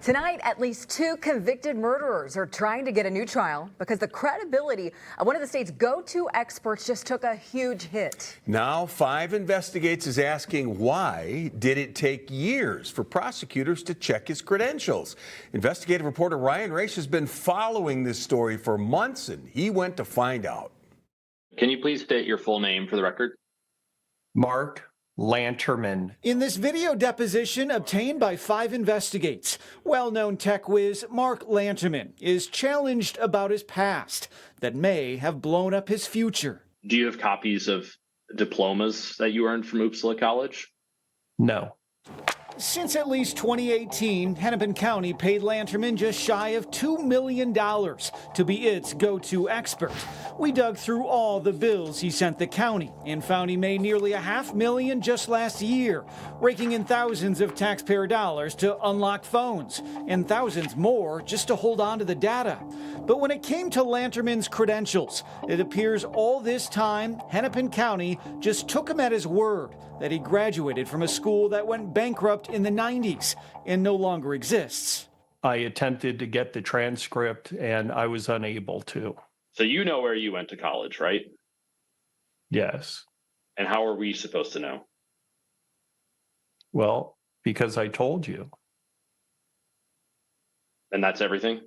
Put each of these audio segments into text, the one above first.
Tonight, at least 2 convicted murderers are trying to get a new trial because the credibility of one of the state's go-to experts just took a huge hit. Now, 5 investigators asking why did it take years for prosecutors to check his credentials. Investigative reporter Ryan Raich has been following this story for months, and he went to find out. Can you please state your full name for the record? Mark Lanterman. In this video deposition obtained by 5 investigates, well-known tech whiz Mark Lanterman is challenged about his past that may have blown up his future. Do you have copies of diplomas that you earned from Uppsala College? No. Since at least 2018, Hennepin County paid Lanterman just shy of $2 million to be its go-to expert. We dug through all the bills he sent the county and found he made nearly $500,000 just last year, raking in thousands of taxpayer dollars to unlock phones and thousands more just to hold on to the data. But when it came to Lanterman's credentials, it appears all this time Hennepin County just took him at his word that he graduated from a school that went bankrupt in the 90s and no longer exists. I attempted to get the transcript and I was unable to. So you know where you went to college, right? Yes. And how are we supposed to know? Well, because I told you. And that's everything?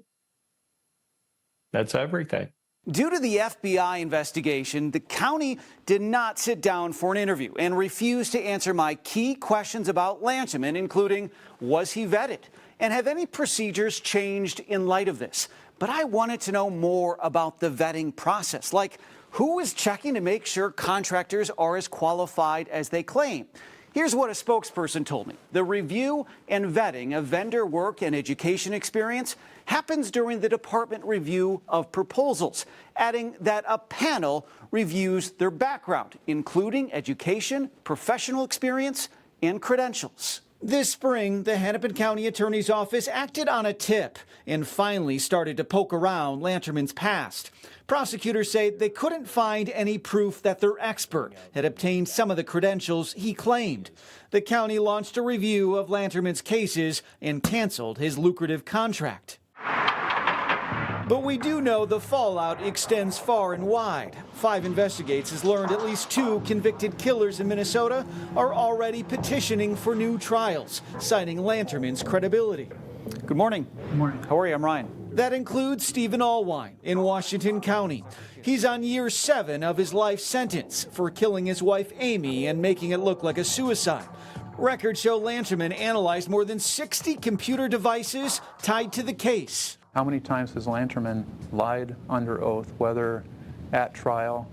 That's everything. Due to the FBI investigation, the county did not sit down for an interview and refused to answer my key questions about Lanterman, including was he vetted and have any procedures changed in light of this. But I wanted to know more about the vetting process, like who is checking to make sure contractors are as qualified as they claim. Here's what a spokesperson told me. The review and vetting of vendor work and education experience happens during the department review of proposals, adding that a panel reviews their background, including education, professional experience, and credentials. This spring, the Hennepin County Attorney's Office acted on a tip and finally started to poke around Lanterman's past. Prosecutors say they couldn't find any proof that their expert had obtained some of the credentials he claimed. The county launched a review of Lanterman's cases and canceled his lucrative contract. But we do know the fallout extends far and wide. 5 investigators learned at least 2 convicted killers in Minnesota are already petitioning for new trials, citing Lanterman's credibility. Good morning. Good morning. How are you? I'm Ryan. That includes Stephen Allwine in Washington County. He's on year 7 of his life sentence for killing his wife Amy and making it look like a suicide. Records show Lanterman analyzed more than 60 computer devices tied to the case. How many times has Lanterman lied under oath, whether at trial,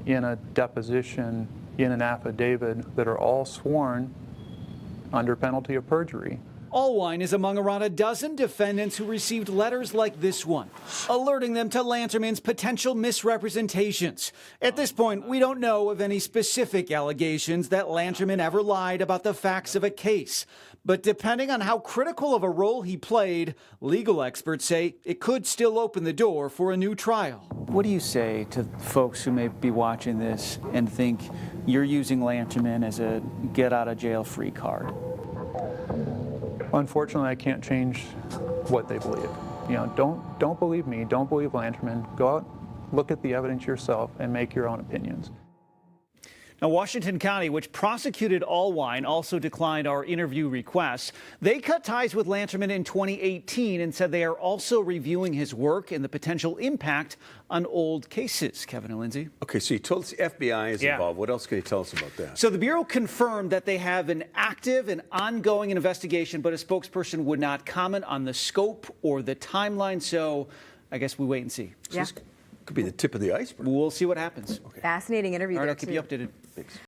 in a deposition, in an affidavit, that are all sworn under penalty of perjury? Allwine is among around a dozen defendants who received letters like this one, alerting them to Lanterman's potential misrepresentations. At this point, we don't know of any specific allegations that Lanterman ever lied about the facts of a case. But depending on how critical of a role he played, legal experts say it could still open the door for a new trial. What do you say to folks who may be watching this and think you're using Lanterman as a get-out-of-jail-free card? Unfortunately, I can't change what they believe. You know, don't believe me. Don't believe Lanterman. Go out, look at the evidence yourself, and make your own opinions. Now, Washington County, which prosecuted Allwine, also declined our interview requests. They cut ties with Lanterman in 2018 and said they are also reviewing his work and the potential impact on old cases. Kevin and Lindsay. Okay, so you told us the FBI is involved. What else can you tell us about that? So the Bureau confirmed that they have an active and ongoing investigation, but a spokesperson would not comment on the scope or the timeline. So I guess we wait and see. So this could be the tip of the iceberg. We'll see what happens. Fascinating interview. All right, there, I'll keep too. you updated. Thanks.